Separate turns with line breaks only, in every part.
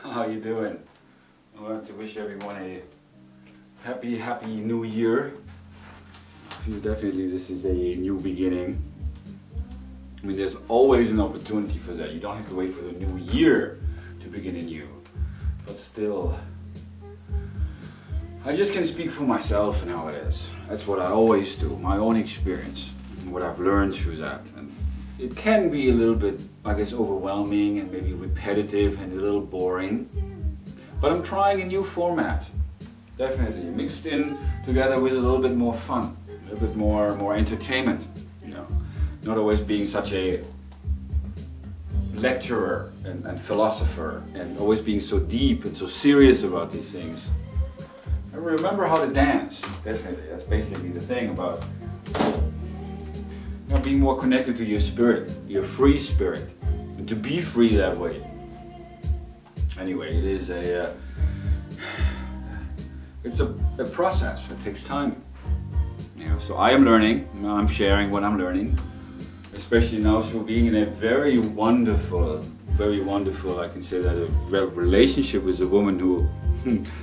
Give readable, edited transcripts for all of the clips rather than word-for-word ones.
How you doing? I want to wish everyone a happy new year. I feel definitely this is a new beginning. I mean, there's always an opportunity for that. You don't have to wait for the new year to begin anew. But still, I just can speak for myself and how it is. That's what I always do, my own experience, and what I've learned through that. And it can be a little bit, I guess, overwhelming and maybe repetitive and a little boring. But I'm trying a new format, definitely, mixed in together with a little bit more fun, a little bit more entertainment, you know. Not always being such a lecturer and philosopher and always being so deep and so serious about these things. And remember how to dance, definitely. That's basically the thing about being more connected to your spirit, your free spirit, and to be free that way. Anyway, it is it's a process. It takes time. You know, so I am learning. I'm sharing what I'm learning, especially now through being in a very wonderful, I can say that, a relationship with a woman who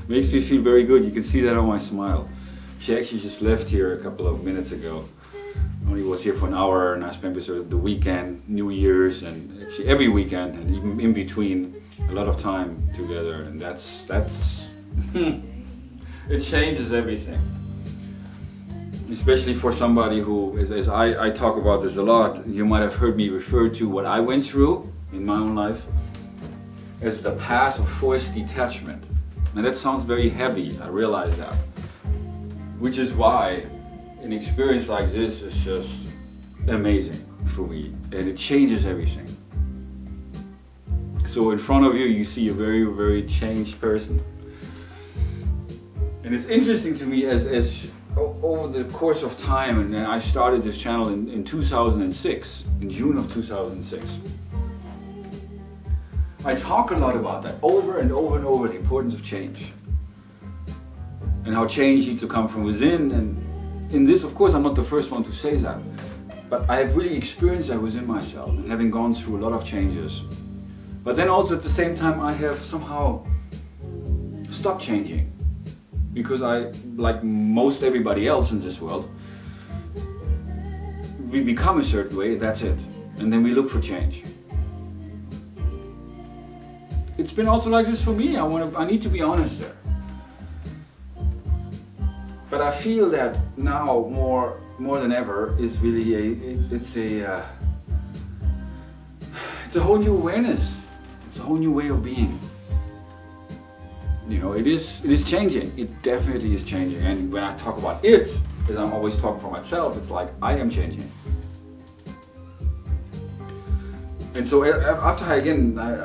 makes me feel very good. You can see that on my smile. She actually just left here a couple of minutes ago. Only was here for an hour, and I spent with her the weekend, New Year's, and actually every weekend, and even in between, a lot of time together. And that's it changes everything. Especially for somebody who, as I talk about this a lot, you might have heard me refer to what I went through in my own life as the path of forced detachment. Now that sounds very heavy, I realize that. Which is why an experience like this is just amazing for me, and it changes everything. So in front of you, you see a very changed person. And it's interesting to me as over the course of time, and I started this channel in 2006, in June of 2006. I talk a lot about that over and over and over, the importance of change. And how change needs to come from within. And in this, of course, I'm not the first one to say that. But I have really experienced that within myself, and having gone through a lot of changes. But then also at the same time, I have somehow stopped changing. Because I, like most everybody else in this world, we become a certain way, that's it. And then we look for change. It's been also like this for me. I need to be honest there. But I feel that now more than ever is really it's a whole new awareness. It's a whole new way of being. You know, it is changing. It definitely is changing. And when I talk about it, as I'm always talking for myself, it's like I am changing. And so after I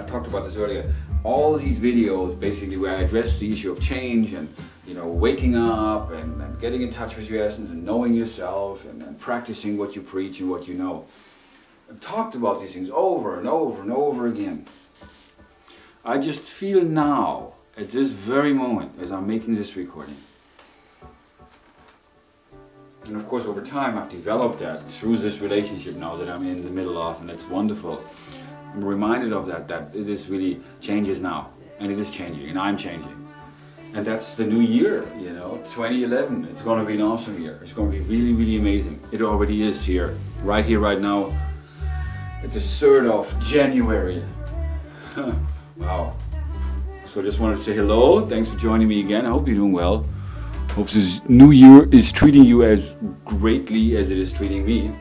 talked about this earlier, all these videos basically where I address the issue of change and, you know, waking up and getting in touch with your essence and knowing yourself and practicing what you preach and what you know. I've talked about these things over and over and over again. I just feel now, at this very moment, as I'm making this recording. And of course, over time, I've developed that through this relationship now that I'm in the middle of, and it's wonderful. I'm reminded of that it is really changes now, and it is changing, and I'm changing. And that's the new year, you know, 2011. It's going to be an awesome year. It's going to be really amazing. It already is here, right now. It's the 3rd of January. Wow. So I just wanted to say hello. Thanks for joining me again. I hope you're doing well. Hope this new year is treating you as greatly as it is treating me.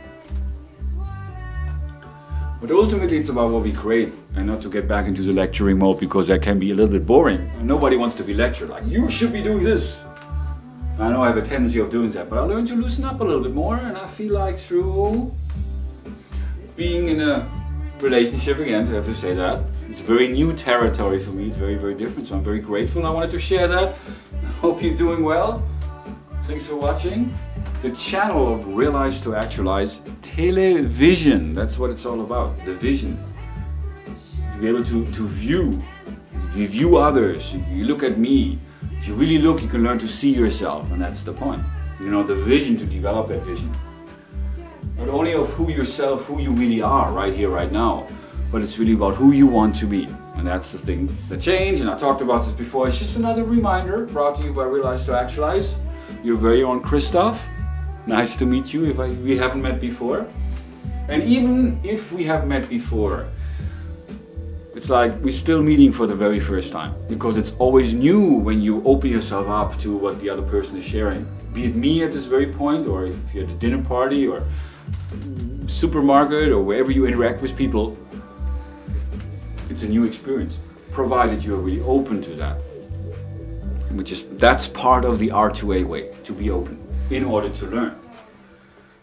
But ultimately it's about what we create, and not to get back into the lecturing mode, because that can be a little bit boring. And nobody wants to be lectured, like, you should be doing this. I know I have a tendency of doing that, but I learned to loosen up a little bit more, and I feel like through being in a relationship again, to have to say that, it's very new territory for me. It's very different, so I'm very grateful. I wanted to share that. I hope you're doing well. Thanks for watching. The channel of Realize to Actualize Television. That's what it's all about, the vision. To be able to view. If you view others, if you look at me, if you really look, you can learn to see yourself, and that's the point. You know, the vision, to develop that vision. Not only of who you really are, right here, right now, but it's really about who you want to be. And that's the thing, the change, and I talked about this before. It's just another reminder brought to you by Realize to Actualize. Your very own Christoph. Nice to meet you if we haven't met before. And even if we have met before, it's like we're still meeting for the very first time, because it's always new when you open yourself up to what the other person is sharing. Be it me at this very point, or if you're at a dinner party or supermarket or wherever you interact with people, it's a new experience, provided you're really open to that. That's part of the R2A way, to be open, in order to learn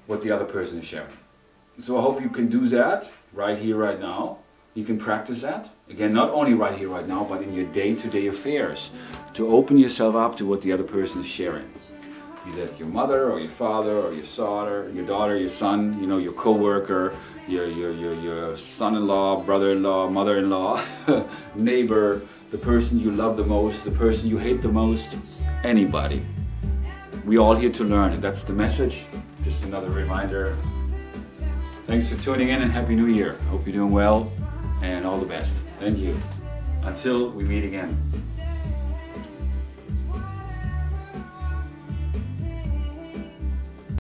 what the other person is sharing. So I hope you can do that right here, right now. You can practice that. Again, not only right here, right now, but in your day-to-day affairs, to open yourself up to what the other person is sharing. Be that your mother or your father or your daughter, your son, you know, your co-worker, your son-in-law, brother-in-law, mother-in-law, neighbor, the person you love the most, the person you hate the most, anybody. We're all here to learn, and that's the message. Just another reminder. Thanks for tuning in, and Happy New Year. I hope you're doing well, and all the best. Thank you. Until we meet again.